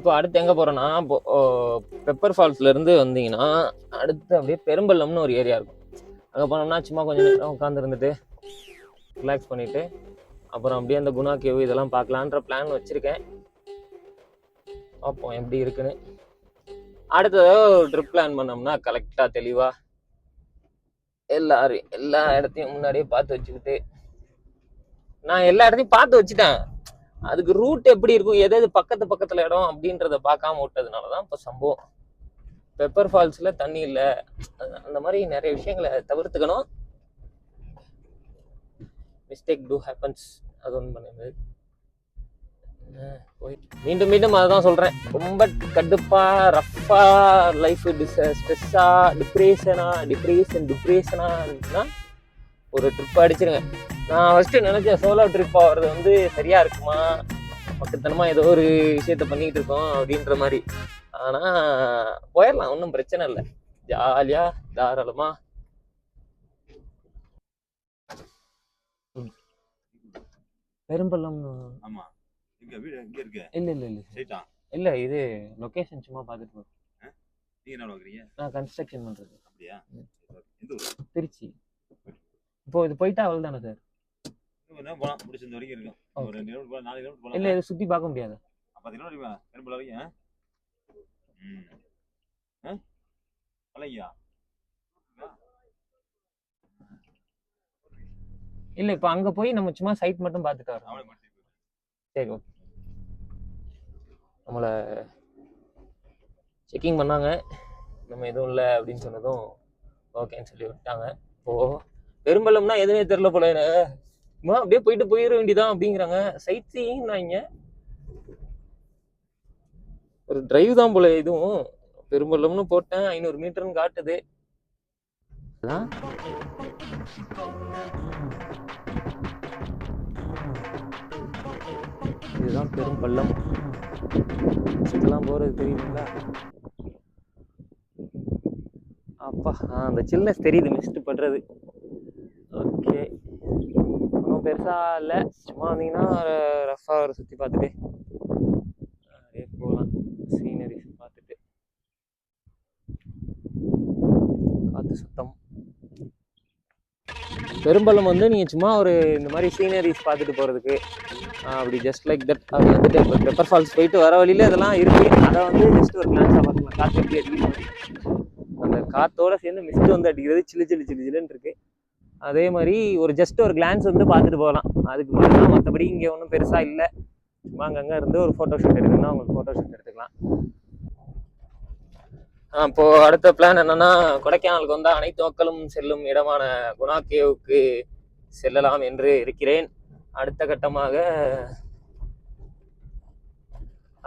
இப்போ அடுத்து எங்கே போகிறோன்னா, பெப்பர் ஃபால்ஸ்லேருந்து வந்தீங்கன்னா அடுத்து அப்படியே பெரும்பள்ளம்னு ஒரு ஏரியா இருக்கும். அங்கே போனோம்னா சும்மா கொஞ்சம் நேரம் உட்காந்துருந்துட்டு ரிலாக்ஸ் பண்ணிவிட்டு அப்புறம் அப்படியே அந்த குணா கேவ் இதெல்லாம் பார்க்கலான்ற பிளான் வச்சுருக்கேன். பார்ப்போம் எப்படி இருக்குன்னு. அடுத்ததாக ஒரு ட்ரிப் பிளான் பண்ணோம்னா கரெக்டாக தெளிவாக எல்லா இடத்தையும் முன்னாடியே பார்த்து வச்சுக்கிட்டு, நான் எல்லா இடத்தையும் பார்த்து வச்சுட்டேன். அதுக்கு ரூட் எப்படி இருக்கும், எது பக்கத்துல இடம் அப்படின்றத பார்க்காம விட்டதுனாலதான் இப்போ சம்பவம். பெப்பர் ஃபால்ஸ்ல தண்ணி இல்லை, அந்த மாதிரி நிறைய விஷயங்களை தவிர்த்துக்கணும். மிஸ்டேக் டூ ஹேப்பன்ஸ், அது ஒன்று பண்ணுது. மீண்டும் மீண்டும் அதான் சொல்றேன், ரொம்ப கடுப்பா ரஃப்பா லைஃப் ஸ்ட்ரெஸ்ஸா டிப்ரெஷனா இருந்துச்சுன்னா ஒரு ட்ரிப் அடிச்சிருங்க. நான் ஃபர்ஸ்ட் நினைச்சேன் சோலோ ட்ரிப் ஆகிறது வந்து சரியா இருக்குமா, மக்கத்தனமா ஏதோ ஒரு விஷயத்த பண்ணிட்டு இருக்கோம் அப்படின்ற மாதிரி. ஆனா போயிடலாம், ஒன்றும் பிரச்சனை இல்லை, ஜாலியா தாராளமா. பெரும்பள்ளம் இல்ல, இது லொகேஷன் சும்மா பார்த்துட்டு போறேன். நான் கன்ஸ்ட்ரக்ஷன் பண்றது. திருச்சி. இப்போ இது போயிட்டா அவள் தானே சார்? இல்ல, இது சுத்தி பார்க்க முடியாது. இல்ல, இப்ப அங்க போய் நம்ம சும்மா சைட் மட்டும் பார்த்துட்டு வரோம். சரி, ஓகே. நம்மளை செக்கிங் பண்ணாங்க, நம்ம எதுவும் இல்லை அப்படின்னு சொன்னதும் ஓகேன்னு சொல்லி விட்டாங்க. இப்போ பெரும்பள்ளம்னா எதுவுமே தெரியல போல, அப்படியே போயிட வேண்டியதான் அப்படிங்கிறாங்க. சைட் சீயிங்னாங்க, ஒரு டிரைவ் தான் போல. இதுவும் பெரும்பள்ளம்னு போட்டேன், 500 மீட்டர்னு காட்டுது. இதுதான் பெரும்பள்ளம். இதெல்லாம் போறது தெரியுதுங்களா? அப்பா, அந்த சில்னஸ் தெரியுது, மிஸ்ட் படுறது. ஓகே, ஒன்றும் பெருசா இல்லை, சும்மா வந்தீங்கன்னா ரஃபா ஒரு சுற்றி பார்த்துட்டு அப்படியே போகலாம். சீனரிஸ் பார்த்துட்டு, காற்று சுத்தம். பெரும்பள்ளம் வந்து நீங்கள் சும்மா ஒரு இந்த மாதிரி சீனரிஸ் பார்த்துட்டு போகிறதுக்கு, அப்படி ஜஸ்ட் லைக் தட். அது வந்துட்டு இப்போ பெப்பர் ஃபால்ஸ் போயிட்டு வர வழியில இதெல்லாம் இருக்குது, அதை வந்து ஜஸ்ட் ஒரு கிளான்ஸாக பார்க்கலாம். காற்று எப்படி அடிக்கிறது, அந்த காற்றோட சேர்ந்து மிஸ்ட் வந்து அடிக்கிறது, சில்லுன்னு இருக்கு. அதே மாதிரி ஒரு ஜஸ்ட் ஒரு கிளான்ஸ் வந்து பார்த்துட்டு போகலாம். அதுக்கு மேலே தான், மற்றபடி இங்கே ஒன்றும் பெருசாக இல்லை. சும்மா அங்கங்கே இருந்து ஒரு ஃபோட்டோ ஷூட் எடுக்கணும்னா உங்களுக்கு ஃபோட்டோ ஷூட் எடுத்துக்கலாம். இப்போ அடுத்த பிளான் என்னன்னா, கொடைக்கானலுக்கு வந்தால் அனைத்து மக்களும் செல்லும் இடமான குணா கேவுக்கு செல்லலாம் என்று இருக்கிறேன். அடுத்த கட்டமாக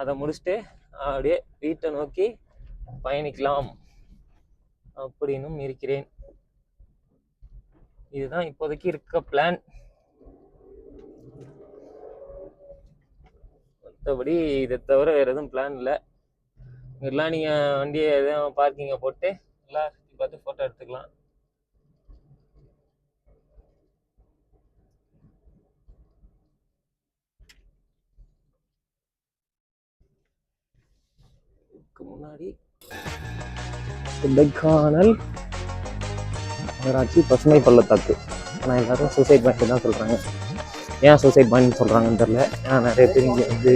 அதை முடிச்சுட்டு அப்படியே வீட்டை நோக்கி பயணிக்கலாம் அப்படின்னும் இருக்கிறேன். இதுதான் இப்போதைக்கு இருக்க பிளான். மற்றபடி இதை தவிர வேறு எதுவும் பிளான் இல்லை. எல்லாம் நீங்கள் வண்டியை எதுவும் பார்க்கிங்கை போட்டு எல்லாம் சுற்றி பார்த்து ஃபோட்டோ எடுத்துக்கலாம். முன்னாடி கொடைக்கானல் நகராட்சி பசுமை பள்ளத்தாக்கு. ஆனால் எல்லாரும் சூசைட் பாயிண்ட் தான் சொல்கிறாங்க. ஏன் சூசைட் பாயிண்ட் சொல்கிறாங்கன்னு தெரில. ஏன்னா நிறைய பேர் இங்கே வந்து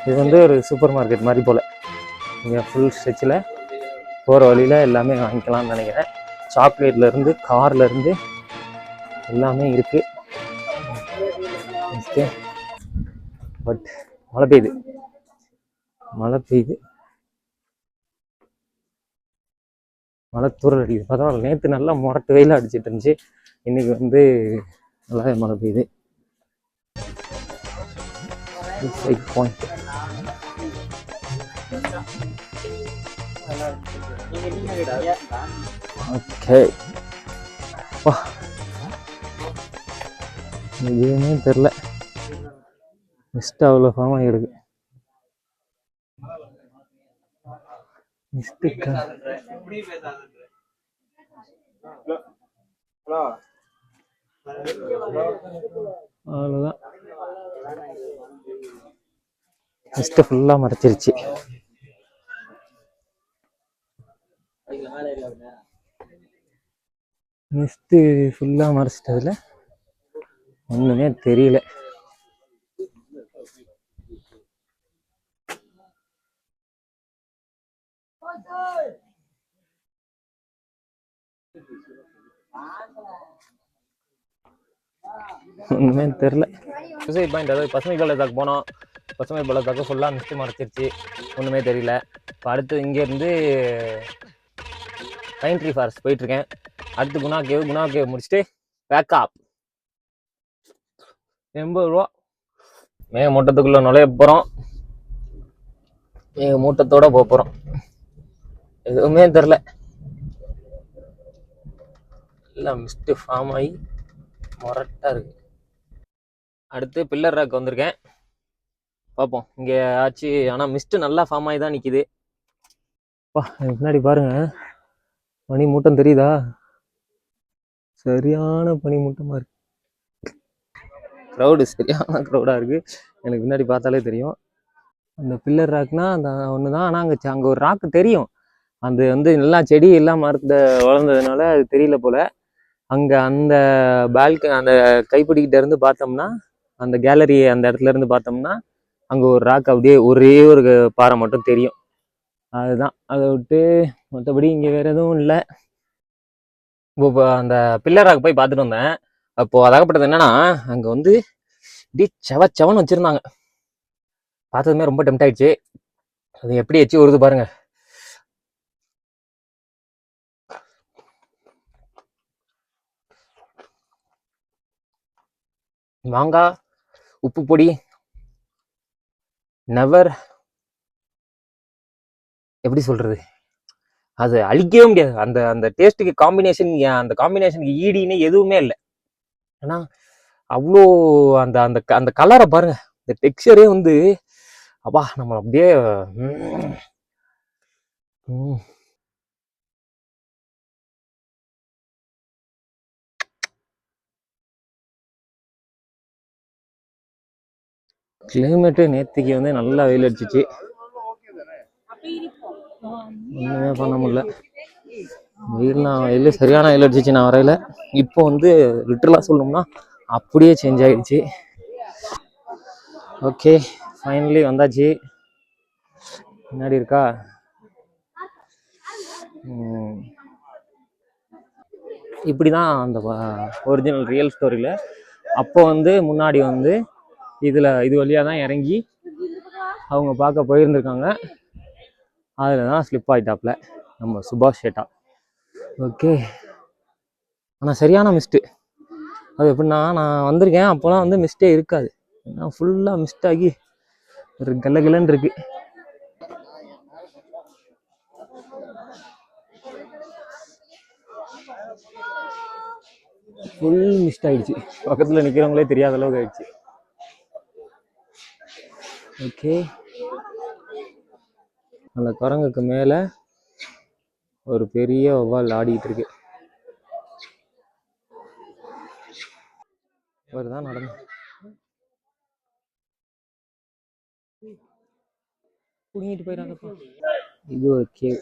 இது வந்து ஒரு சூப்பர் மார்க்கெட் மாதிரி போல். இங்கே ஃபுல் ஸ்ட்ரெச்சில் போகிற வழியில் எல்லாமே வாங்கிக்கலாம்னு நினைக்கிறேன். சாக்லேட்லேருந்து கார்லேருந்து எல்லாமே இருக்குது. ஓகே, பட் மழை பெய்யுது. மழை தூரல் அடிக்குது. பரவாயில்ல, நேற்று நல்லா முரட்டு வெயிலாக அடிச்சிட்டு இருந்துச்சு, இன்னைக்கு வந்து நல்லாவே மழை பெய்யுது. Point okay. எதுவுமே தெரில, மிஸ்ட் அவ்வளோ ஃபார்மாக இருக்கு. மிஸ்டுக்கா அவ்வளோதான், மிஸ்ட் ஃபுல்லாக மறைச்சிருச்சு. மிஸ்ட்டு ஃபுல்லாக மறைச்சிட்டதுல ஒன்றுமே தெரியல. ஒன்றுமே தெரில. சூசைட் பாயிண்ட், அதாவது பசுமை பள்ளத்தாக்கு போனோம். பசுமை பள்ளத்தாக்கு ஃபுல்லாக மிஸ்ட்டு மறைச்சிருச்சு, ஒன்றுமே தெரியல. இப்போ அடுத்து இங்கேருந்து பைன் ட்ரீ ஃபாரஸ்ட் போயிட்டுருக்கேன். அடுத்து குணா கேவ் முடிச்சுட்டு பேக்கப் 80 ரூபா. மேகமூட்டத்துக்குள்ளே நுழைய போகிறோம், மேகமூட்டத்தோடு போக போகிறோம். எதுவுமே தெரில, எல்லாம் மிஸ்ட்டு ஃபார்ம் ஆகி மொரட்டாக இருக்குது. அடுத்து பில்லர் ராக் வந்திருக்கேன், பார்ப்போம் இங்கே ஆச்சு. ஆனால் மிஸ்ட்டு நல்லா ஃபார்ம் ஆகி தான் நிற்கிது. முன்னாடி பாருங்க, பனி மூட்டம் தெரியுதா? சரியான பனி மூட்டமாக இருக்கு. க்ரௌடு சரியான க்ரௌடாக இருக்குது, எனக்கு பின்னாடி பார்த்தாலே தெரியும். அந்த பில்லர் ராக்னா அந்த ஒன்று தான். ஆனால் அங்கே ஒரு ராக்கு தெரியும், அது வந்து எல்லா செடி எல்லாம் மரத்தை வளர்ந்ததுனால அது தெரியல போல். அங்கே அந்த அந்த கைப்பிடிக்கிட்ட இருந்து பார்த்தோம்னா, அந்த கேலரி அந்த இடத்துல இருந்து பார்த்தோம்னா அங்கே ஒரு ராக் அப்படியே ஒரே ஒரு பாறை மட்டும் தெரியும். அதுதான், அதை விட்டு மற்றபடி இங்கே வேறு எதுவும் இல்லை. இப்போ அந்த பில்லர் ராக் போய் பார்த்துட்டு வந்தேன். அப்போது அதாகப்பட்டது என்னன்னா, அங்கே வந்து இப்படி செவன்னு வச்சுருந்தாங்க. பார்த்ததுமே ரொம்ப டெம்ட் ஆயிடுச்சு. அது எப்படி வச்சு வருது பாருங்க. மாங்காய், உப்பு பொடி, நெவர், எப்படி சொல்றது, அது அழிக்கவே முடியாது. அந்த அந்த டேஸ்ட்டுக்கு காம்பினேஷன், அந்த காம்பினேஷனுக்கு ஈடின்னு எதுவுமே இல்லை. ஏன்னா அவ்வளோ அந்த அந்த அந்த கலரை பாருங்க, இந்த டெக்ஸ்சரே வந்து அப்பா நம்ம அப்படியே கிளைமேட்டு நேற்றுக்கு வந்து நல்லா வெயில் அடிச்சிச்சு, ஒன்றுமே பண்ண முடியல. வெயில் சரியான வெயில் அடிச்சிச்சு நான் வரையில. இப்போ வந்து லிட்டரலாக சொல்லணும்னா அப்படியே சேஞ்ச் ஆகிடுச்சு. ஓகே, ஃபைனலி வந்தாச்சு. முன்னாடி இருக்கா, இப்படி தான் அந்த ஒரிஜினல் ரியல் ஸ்டோரியில். அப்போ வந்து முன்னாடி வந்து இது வழியாக தான் இறங்கி அவங்க பார்க்க போயிருந்துருக்காங்க. அதில் தான் ஸ்லிப் ஆகிட்டாப்ல நம்ம சுபாஷ் ஷேட்டா. ஓகே, ஆனால் சரியான மிஸ்ட்டு. அது எப்படின்னா, நான் வந்திருக்கேன் அப்போலாம் வந்து மிஸ்டே இருக்காது, ஏன்னா ஃபுல்லாக மிஸ்ட் ஆகி ஒரு கல்லன்னு இருக்கு. ஃபுல் மிஸ்ட் ஆகிடுச்சு, பக்கத்தில் நிற்கிறவங்களே தெரியாத அளவுக்கு ஆயிடுச்சு. ஓகே, அந்த குரங்குக்கு மேலே ஒரு பெரிய வவ்வால் ஆடிட்டு இருக்கு. அவர் தான் நடந்து புடிங்கிட்டு போயிடாதப்பா. இது ஒரு கேவ்.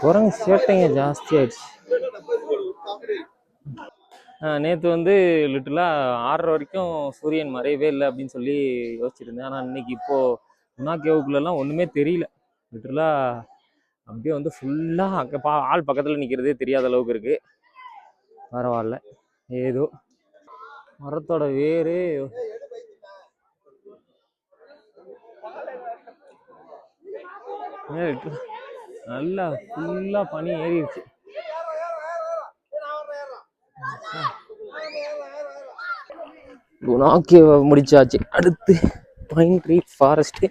குரங்கு சேட்டைங்க ஜாஸ்தி ஆயிடுச்சு. நேற்று வந்து லிட்டரலாக 6:30 வரைக்கும் சூரியன் மறையவே இல்லை அப்படின்னு சொல்லி யோசிச்சுருந்தேன். ஆனால் இன்னைக்கு இப்போது குணா கேவுக்குள்ளெல்லாம் ஒன்றுமே தெரியல. லிட்டரலாக அப்படியே வந்து ஃபுல்லாக ஆள் பக்கத்தில் நிற்கிறதே தெரியாத அளவுக்கு இருக்குது. பரவாயில்ல, ஏதோ மரத்தோட வேறு நல்லா ஃபுல்லாக பனி ஏறிடுச்சு. குணா கேவ் முடிச்சாச்சு. அடுத்து பைன் ட்ரீ ஃபாரஸ்ட்டு,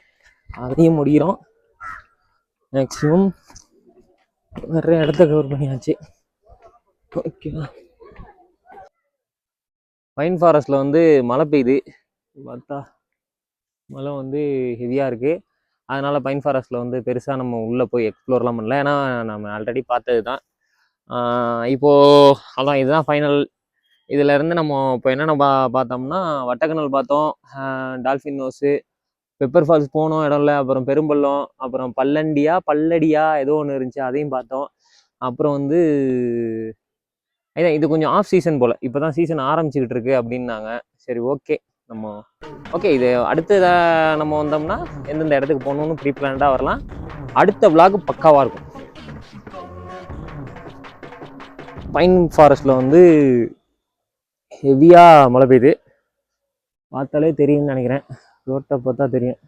அதையும் முடிகிறோம். மேக்ஸிமம் நிறைய இடத்த கவர் பண்ணியாச்சு. ஓகேவா, பைன் ஃபாரஸ்ட்டில் வந்து மழை பெய்யுது, பார்த்தா மழை வந்து ஹெவியாக இருக்குது. அதனால் பைன் ஃபாரஸ்ட்டில் வந்து பெருசாக நம்ம உள்ளே போய் எக்ஸ்ப்ளோர்லாம் பண்ணல, ஏன்னா நம்ம ஆல்ரெடி பார்த்தது தான். இப்போது அதான் இதுதான் ஃபைனல். இதிலேருந்து நம்ம இப்போ என்னென்ன பார்த்தோம்னா வட்டக்கனல் பார்த்தோம், டால்ஃபின் நோஸு, பெப்பர் ஃபால்ஸ் போனோம் இடம் இல்லை, அப்புறம் பெரும்பள்ளம், அப்புறம் பல்லடியா ஏதோ ஒன்று இருந்துச்சு அதையும் பார்த்தோம். அப்புறம் வந்து இது கொஞ்சம் ஆஃப் சீசன் போல், இப்போ தான் சீசன் ஆரம்பிச்சுக்கிட்டு இருக்கு அப்படின்னாங்க. சரி ஓகே, இது அடுத்து நம்ம வந்தோம்னா எந்தெந்த இடத்துக்கு போகணுன்னு ப்ரீ பிளான்டாக வரலாம். அடுத்த விளாக் பக்காவாக இருக்கும். பைன் ஃபாரஸ்ட்டில் வந்து ஹெவியாக மழை பெய்யுது, பார்த்தாலே தெரியும்னு நினைக்கிறேன், ரோட்டை பார்த்தா தெரியும்.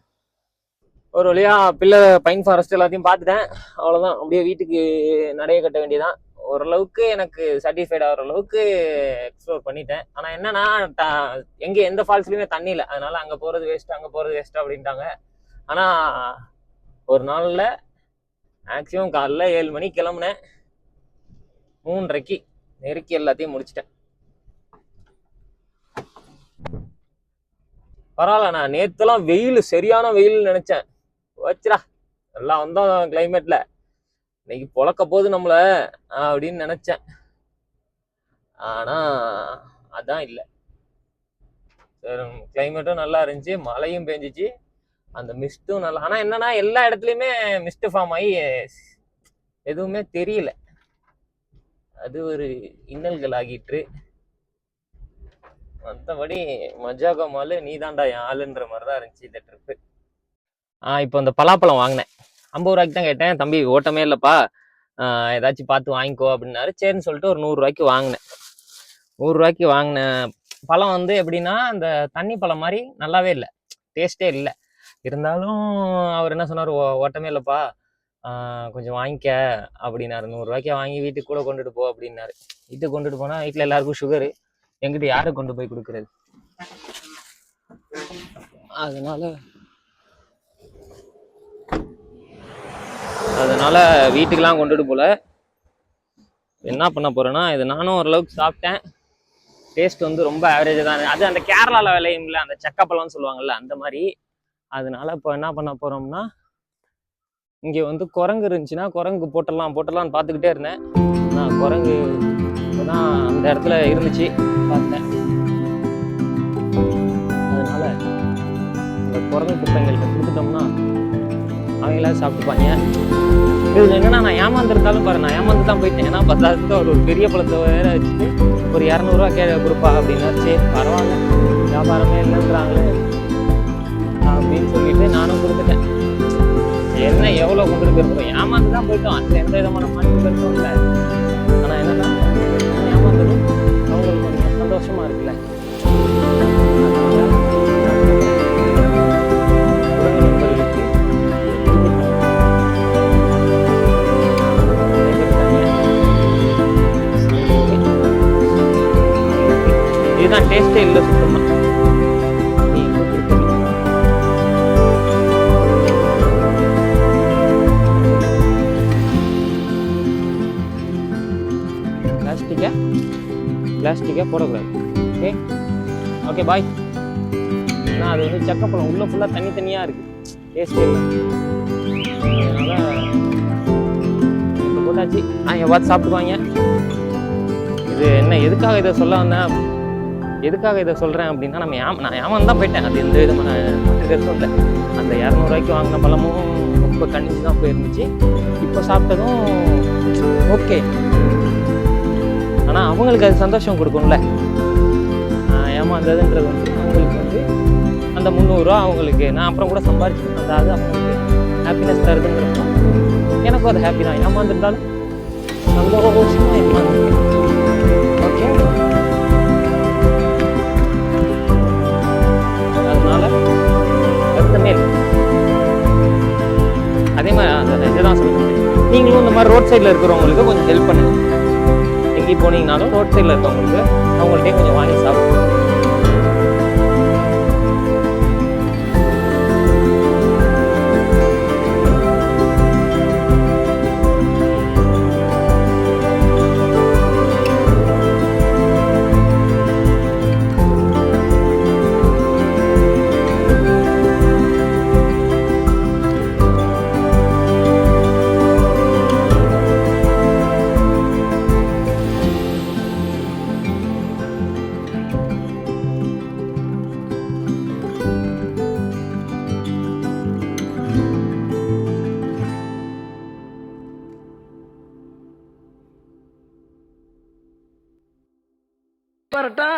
ஒரு வழியாக பைன் ஃபாரஸ்ட் எல்லாத்தையும் பார்த்துட்டேன். அவ்வளோதான், அப்படியே வீட்டுக்கு நடைய கட்ட வேண்டியதான். ஓரளவுக்கு எனக்கு சாட்டிஸ்ஃபைட் ஆகிற அளவுக்கு எக்ஸ்ப்ளோர் பண்ணிட்டேன். ஆனால் என்னன்னா எந்த ஃபால்ஸ்லையுமே தண்ணி இல்லை, அதனால அங்கே போகிறது வேஸ்ட் அப்படின்ட்டாங்க. ஆனால் ஒரு நாளில் மேக்ஸிமம் காலைல 7 மணிக்கு கிளம்புனேன், 3:30க்கு நெருக்கி எல்லாத்தையும் முடிச்சிட்டேன். பரவாயில்ல, நான் நேற்றுலாம் சரியான வெயில் நினைச்சேன், வச்சுடா எல்லாம் வந்தோம் கிளைமேட்ல, இன்னைக்கு பொழக்க போகுது நம்மள அப்படின்னு நினைச்சேன். ஆனா அதான் இல்லை, கிளைமேட்டும் நல்லா இருந்துச்சு, மழையும் பெஞ்சிச்சு, அந்த மிஸ்டும் நல்லா. ஆனா என்னன்னா எல்லா இடத்துலயுமே மிஸ்ட் ஃபார்ம் ஆகி எதுவுமே தெரியல, அது ஒரு இன்னல்கள் ஆகிட்டு. மற்றபடி மஜாகா மாலு நீ தாண்டா என் ஆளுன்ற மாதிரி தான் இருந்துச்சு இந்த ட்ரிப்பு. இப்போ இந்த பலாப்பழம் வாங்கினேன், 50 ரூபாய்க்கு தான் கேட்டேன். தம்பி ஓட்டமே இல்லைப்பா, ஏதாச்சும் பார்த்து வாங்கிக்கோ அப்படின்னாரு. சரின்னு சொல்லிட்டு ஒரு 100 ரூபாய்க்கு வாங்கினேன். 100 ரூபாய்க்கு வாங்கின பழம் வந்து எப்படின்னா அந்த தண்ணி பழம் மாதிரி நல்லாவே இல்லை, டேஸ்டே இல்லை. இருந்தாலும் அவர் என்ன சொன்னார், ஓட்டமே இல்லைப்பா கொஞ்சம் வாங்கிக்க அப்படின்னாரு. 100 ரூபாய்க்கு வாங்கி வீட்டுக்கு கூட கொண்டுட்டு போ அப்படின்னாரு. வீட்டுக்கு கொண்டுட்டு போனால் வீட்டில் எல்லாருக்கும் சுகரு, எங்கிட்ட யாரை கொண்டு போய் கொடுக்குறது, அதனால வீட்டுக்கெல்லாம் கொண்டுட்டு போல. என்ன பண்ண போறேன்னா, இது நானும் ஓரளவுக்கு சாப்பிட்டேன், டேஸ்ட் வந்து ரொம்ப ஆவரேஜாக தான். அது அந்த கேரளாவில் விளையும்ல அந்த செக்கப்பழம்னு சொல்லுவாங்கல்ல அந்த மாதிரி. அதனால இப்போ என்ன பண்ண போறோம்னா, இங்கே வந்து குரங்கு இருந்துச்சுன்னா குரங்கு போட்டலாம்னு பார்த்துக்கிட்டே இருந்தேன். நான் குரங்கு இப்போதான் அந்த இடத்துல இருந்துச்சு பார்த்தேன். அதனால இந்த குரங்கு குப்பைங்கள்கிட்ட கொடுத்துட்டோம்னா அவங்களாவது சாப்பிட்டுப்பாங்க. இதில் என்னன்னா நான் ஏமாந்துருந்தாலும் பாரு, நான் ஏமாந்து தான் போயிட்டேன். ஏன்னா 10,000 ஒரு பெரிய பழத்தை வேற வச்சுட்டு ஒரு 200 ரூபா கொடுப்பா அப்படின்னா, சரி பரவாயில்ல வியாபாரமே இல்லைன்றாங்களே அப்படின்னு சொல்லிட்டு நானும் கொடுத்துட்டேன். என்ன எவ்வளோ கொண்டு போயிருக்கோம், ஏமாந்து தான் போயிட்டோம், அது எந்த விதமான மாற்றம் கருத்தும் இல்லை. ஆனால் என்னன்னா ஏமாந்ததும் அவங்களுக்கு கொஞ்சம் சந்தோஷமா இருக்குல்ல. இதுதான் டேஸ்டே இல்லை சுத்தமா. பிளாஸ்டிக்கா போடக்கூடாது. Okay bye. ஏன்னா அது வந்து சக்கப்பழம் உள்ள ஃபுல்லாக தனித்தனியாக இருக்குது, டேஸ்டே இல்லை. அதனால் இப்போ போட்டாச்சு, என் பார்த்து சாப்பிட்டுக்குவாங்க. இது என்ன எதுக்காக இதை சொல்கிறேன் அப்படின்னா, நான் ஏமாந்து தான் போயிட்டேன், அது எந்த விதமான கருத்தும் இல்லை. அந்த 200 ரூபாய்க்கு வாங்கின பழமும் ரொம்ப கண்டிச்சு தான் போயிருந்துச்சு. இப்போ சாப்பிட்டதும் ஓகே, ஆனால் அவங்களுக்கு அது சந்தோஷம் கொடுக்கும்ல. ஏமாந்ததுன்றது வந்து அவங்களுக்கு வந்து அந்த 300 ரூபா அவங்களுக்கு நான் அப்புறம் கூட சம்பாரிச்சு அதாவது அவங்களுக்கு ஹாப்பினஸ் தருதுங்கிறப்போ எனக்கும் அது ஹாப்பி தான். ஏமாந்துருந்தாலும் சந்தோஷமாக ஏமாந்துருக்கேன். ஓகே, அதனால வருத்தமே இல்லை. அதே மாதிரி அந்த இதுதான் சொல்லுங்கள், நீங்களும் இந்த மாதிரி ரோட் சைடில் இருக்கிறவங்களுக்கு கொஞ்சம் ஹெல்ப் பண்ணுங்க. எங்கேயும் போனீங்கனாலும் ரோட் சைடில் இருக்கவங்களுக்கு அவங்கள்ட்டே கொஞ்சம் வாங்கி சாப்பிடுங்க. வரட்டா